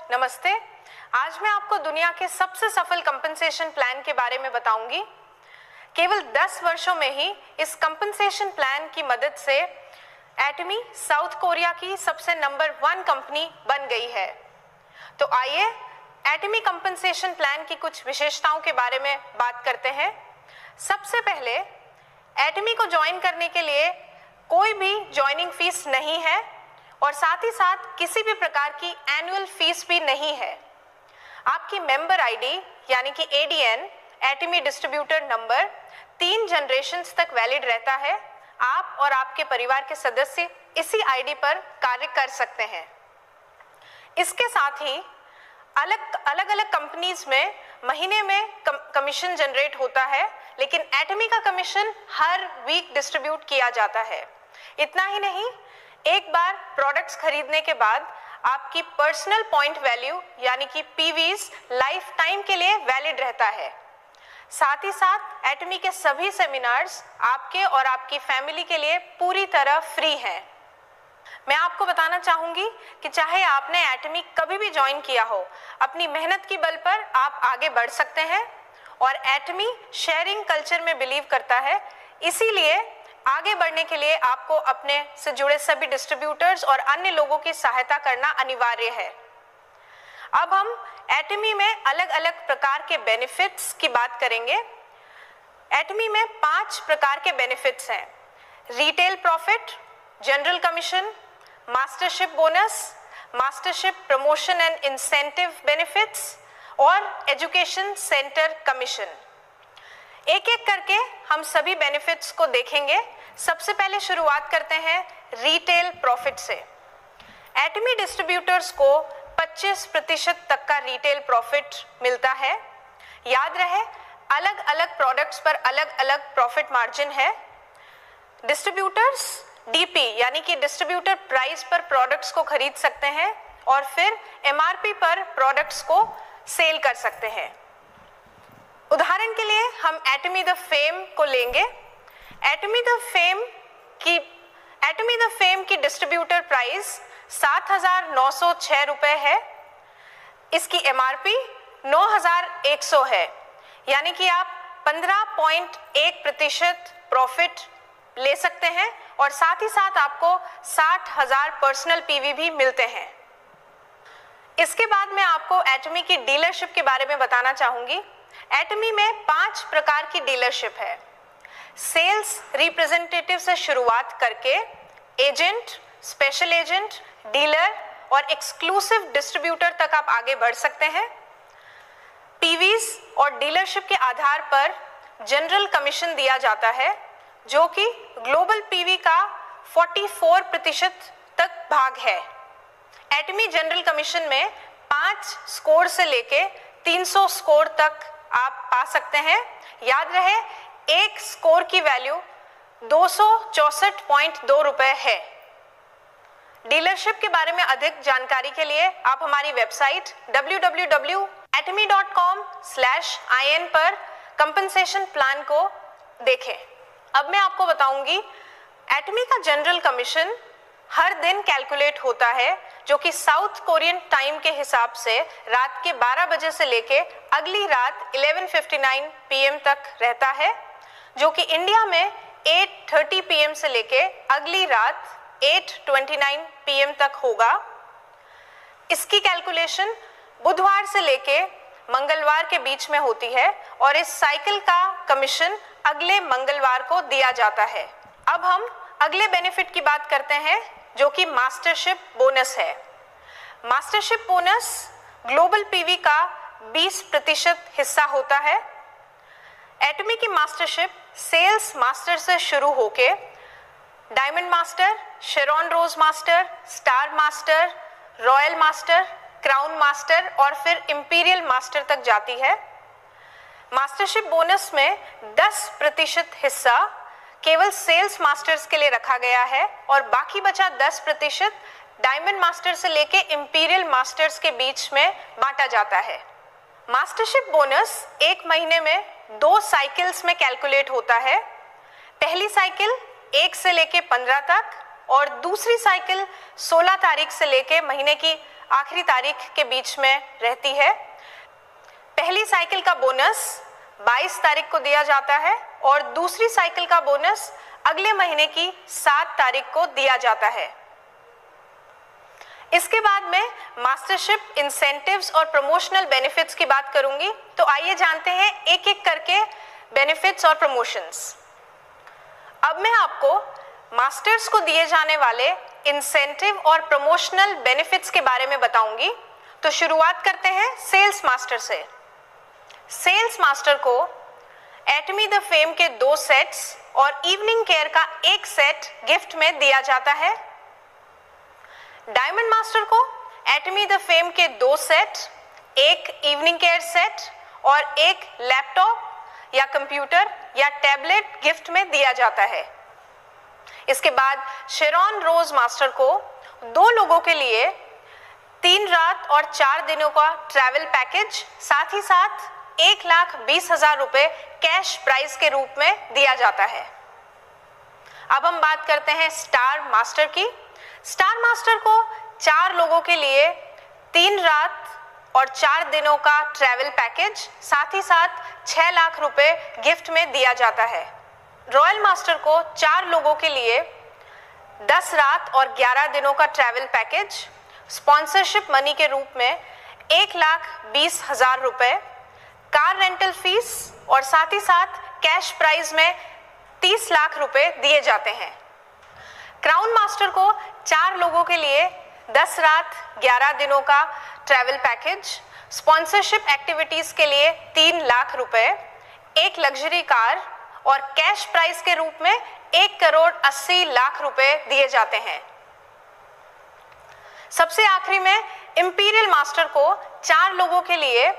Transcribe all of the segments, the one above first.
नमस्ते। आज मैं आपको दुनिया के सबसे सफल कंपनसेशन प्लान के बारे में बताऊंगी। केवल 10 वर्षों में ही इस कंपनसेशन प्लान की मदद से एटमी साउथ कोरिया की सबसे नंबर 1 कंपनी बन गई है। तो आइए एटमी कंपनसेशन प्लान की कुछ विशेषताओं के बारे में बात करते हैं। सबसे पहले एटमी को ज्वाइन करने के लिए कोई भी ज्वाइनिंग फीस नहीं है और साथ ही साथ किसी भी प्रकार की एनुअल फीस भी नहीं है। आपकी मेंबर आईडी यानी कि एडीएन एटमी डिस्ट्रीब्यूटर नंबर 3 जनरेशन्स तक वैलिड रहता है। आप और आपके परिवार के सदस्य इसी आईडी पर कार्य कर सकते हैं। इसके साथ ही अलग अलग कंपनीज में महीने में कमीशन जनरेट होता है, लेकिन एटमी का कमीशन हर वीक डिस्ट्रीब्यूट किया जाता है। इतना ही नहीं, एक बार प्रोडक्ट्स खरीदने के बाद आपकी पर्सनल पॉइंट वैल्यू यानी कि पीवीज लाइफ टाइम के लिए वैलिड रहता है। साथ ही साथ एटमी के सभी सेमिनार्स आपके और आपकी फैमिली के लिए पूरी तरह फ्री हैं। मैं आपको बताना चाहूंगी कि चाहे आपने एटमी कभी भी ज्वाइन किया हो, अपनी मेहनत की बल पर आप आगे बढ़ सकते हैं और एटमी शेयरिंग कल्चर में बिलीव करता है। इसीलिए आगे बढ़ने के लिए आपको अपने से जुड़े सभी डिस्ट्रीब्यूटर्स और अन्य लोगों की सहायता करना अनिवार्य है। अब हम एटमी में अलग अलग प्रकार के बेनिफिट्स की बात करेंगे। एटमी में 5 प्रकार के बेनिफिट्स हैं: retail profit, general commission, mastership bonus, mastership promotion and incentive benefits और एजुकेशन सेंटर कमीशन। एक एक करके हम सभी बेनिफिट्स को देखेंगे। सबसे पहले शुरुआत करते हैं रिटेल प्रॉफिट से। एटमी डिस्ट्रीब्यूटर्स को 25% तक का रिटेल प्रॉफिट मिलता है। याद रहे, अलग अलग प्रोडक्ट्स पर अलग अलग प्रॉफिट मार्जिन है। डिस्ट्रीब्यूटर्स डीपी यानी कि डिस्ट्रीब्यूटर प्राइस पर प्रोडक्ट्स को खरीद सकते हैं और फिर एमआरपी पर प्रोडक्ट्स को सेल कर सकते हैं। उदाहरण के लिए हम एटमी द फेम को लेंगे। एटमी द फेम की डिस्ट्रीब्यूटर प्राइस 7,906 रुपए है। इसकी एमआरपी 9,100 है, यानी कि आप 15.1% प्रॉफिट ले सकते हैं और साथ ही साथ आपको 60,000 पर्सनल पीवी भी मिलते हैं। इसके बाद मैं आपको एटमी की डीलरशिप के बारे में बताना चाहूंगी। एटमी में 5 प्रकार की डीलरशिप है। सेल्स रिप्रेजेंटेटिव से शुरुआत करके एजेंट, स्पेशल एजेंट, डीलर और एक्सक्लूसिव डिस्ट्रीब्यूटर तक आप आगे बढ़ सकते हैं। पीवीज और डीलरशिप के आधार पर जनरल कमीशन दिया जाता है, जो कि ग्लोबल पीवी का 44% तक भाग है। एटमी जनरल कमीशन में 5 स्कोर से लेके 300 स्कोर तक आप पा सकते हैं। याद रहे, एक स्कोर की वैल्यू 264.2 रुपए है। डीलरशिप के बारे में अधिक जानकारी के लिए आप हमारी वेबसाइट www.atmi.com/in पर कंपनसेशन प्लान को देखें। अब मैं आपको बताऊंगी एटमी का जनरल कमीशन हर दिन कैलकुलेट होता है, जो कि साउथ कोरियन टाइम के हिसाब से रात के 12 बजे से लेके अगली रात 11:59 PM तक रहता है, जो कि इंडिया में 8:30 PM से लेके अगली रात 8:29 PM तक होगा। इसकी कैलकुलेशन बुधवार से लेके मंगलवार के बीच में होती है और इस साइकिल का कमीशन अगले मंगलवार को दिया जाता है। अब हम अगले बेनिफिट की बात करते हैं, जो कि मास्टरशिप बोनस है। मास्टरशिप बोनस ग्लोबल पीवी का 20% हिस्सा होता है। एटमी की मास्टरशिप सेल्स मास्टर से शुरू होके diamond master, Sharon rose master, star master, royal master, crown master और फिर इंपीरियल मास्टर तक जाती है। मास्टरशिप बोनस में 10% हिस्सा केवल सेल्स मास्टर्स के लिए रखा गया है और बाकी बचा 10% डायमंड मास्टर से लेके इंपीरियल मास्टर्स के बीच में बांटा जाता है। मास्टरशिप बोनस एक महीने में 2 साइकिल्स में कैलकुलेट होता है। पहली साइकिल 1 से लेके 15 तक और दूसरी साइकिल 16 तारीख से लेके महीने की आखिरी तारीख के बीच में रहती है। पहली साइकिल का बोनस 22 तारीख को दिया जाता है और दूसरी साइकिल का बोनस अगले महीने की 7 तारीख को दिया जाता है। इसके बाद मैं मास्टरशिप इंसेंटिव्स और प्रमोशनल बेनिफिट्स की बात करूंगी। तो आइए जानते हैं एक एक करके बेनिफिट्स और प्रमोशंस। अब मैं आपको मास्टर्स को दिए जाने वाले इंसेंटिव और प्रमोशनल बेनिफिट्स के बारे में बताऊंगी। तो शुरुआत करते हैं सेल्स मास्टर से। सेल्स मास्टर को एटमी द फेम के 2 सेट्स और इवनिंग केयर का 1 सेट गिफ्ट में दिया जाता है। डायमंड मास्टर को एटमी द फेम के 2 सेट, 1 इवनिंग केयर सेट और 1 लैपटॉप या कंप्यूटर या टैबलेट गिफ्ट में दिया जाता है। इसके बाद शेरॉन रोज मास्टर को 2 लोगों के लिए 3 रात और 4 दिनों का ट्रैवल पैकेज, साथ ही साथ 1,20,000 रुपए कैश प्राइज के रूप में दिया जाता है। अब हम बात करते हैं स्टार मास्टर की। स्टार मास्टर को 4 लोगों के लिए 3 रात और 4 दिनों का ट्रैवल पैकेज, साथ ही साथ 6 लाख रुपए गिफ्ट में दिया जाता है। रॉयल मास्टर को 4 लोगों के लिए 10 रात और 11 दिनों का ट्रैवल पैकेज, स्पॉन्सरशिप मनी के रूप में 1,20,000 रुपए, कार रेंटल फीस और साथ ही साथ कैश प्राइज में 30 लाख रुपए दिए जाते हैं। क्राउन मास्टर को 4 लोगों के लिए 10 रात 11 दिनों का ट्रैवल पैकेज, स्पॉन्सरशिप एक्टिविटीज के लिए 3 लाख रुपए, 1 लग्जरी कार और कैश प्राइज के रूप में 1,80,00,000 रुपए दिए जाते हैं। सबसे आखिरी में इंपीरियल मास्टर को 4 लोगों के लिए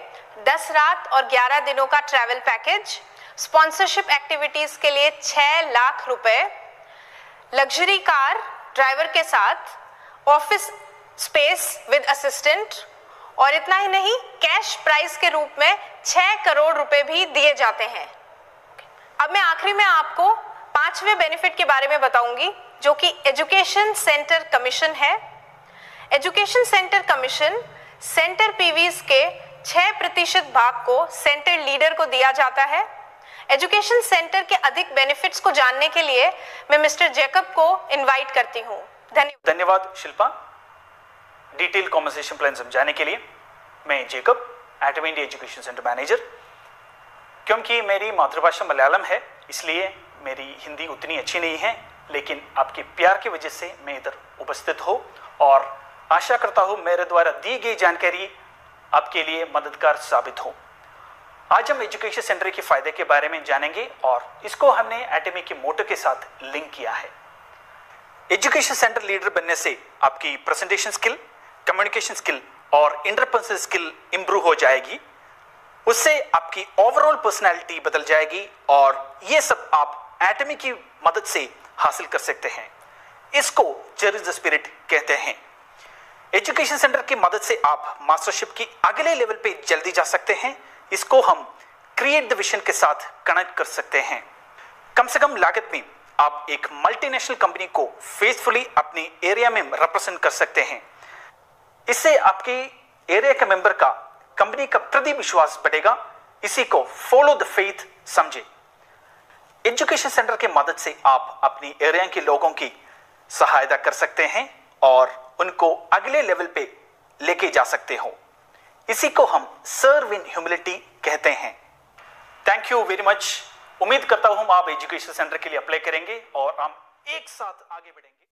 10 रात और 11 दिनों का ट्रैवल पैकेज, स्पॉन्सरशिप एक्टिविटीज के लिए 6 लाख रुपए, लग्जरी कार ड्राइवर के साथ, ऑफिस स्पेस विद असिस्टेंट और इतना ही नहीं, कैश प्राइज के रूप में 6 करोड़ रुपए भी दिए जाते हैं। अब मैं आखिरी में आपको 5वें बेनिफिट के बारे में बताऊंगी, जो कि एजुकेशन सेंटर कमीशन है। एजुकेशन सेंटर कमीशन सेंटर पीवीज के 6% भाग को सेंटर लीडर को दिया जाता है। एजुकेशन सेंटर के अधिक बेनिफिट्स को जानने के लिए मैं मिस्टर जैकब को इनवाइट करती हूँ। धन्यवाद शिल्पा, डिटेल कॉम्पनसेशन प्लान समझाने के लिए। मैं जैकब, एटमी इंडिया एजुकेशन सेंटर मैनेजर। क्योंकि मेरी मातृभाषा मलयालम है, इसलिए मेरी हिंदी उतनी अच्छी नहीं है, लेकिन आपके प्यार की वजह से मैं इधर उपस्थित हूँ और आशा करता हूँ मेरे द्वारा दी गई जानकारी आपके लिए मददगार साबित हो। आज हम एजुकेशन सेंटर के फायदे के बारे में जानेंगे और इसको हमने एटमी के मोटो के साथ लिंक किया है। एजुकेशन सेंटर लीडर बनने से आपकी प्रेजेंटेशन स्किल, कम्युनिकेशन स्किल और इंटरपर्सनल स्किल इंप्रूव हो जाएगी। उससे आपकी ओवरऑल पर्सनैलिटी बदल जाएगी और ये सब आप एटमी की मदद से हासिल कर सकते हैं। इसको चेरिश द स्पिरिट कहते हैं। एजुकेशन सेंटर की मदद से आप मास्टरशिप की अगले लेवल पे जल्दी जा सकते हैं। इसको हम क्रिएट द विजन के साथ कनेक्ट कर सकते हैं। कम से कम लागत में आप एक मल्टीनेशनल कंपनी को फेसफुली अपने एरिया में रिप्रेजेंट कर सकते हैं। इससे आपके एरिया के मेंबर का कंपनी का प्रति विश्वास बढ़ेगा। इसी को फॉलो द फेथ समझे। एजुकेशन सेंटर की मदद से आप अपनी एरिया के लोगों की सहायता कर सकते हैं और उनको अगले लेवल पे लेके जा सकते हो। इसी को हम सर्व इन ह्यूमिलिटी कहते हैं। Thank you very much. उम्मीद करता हूं आप एजुकेशन सेंटर के लिए अप्लाई करेंगे और हम एक साथ आगे बढ़ेंगे।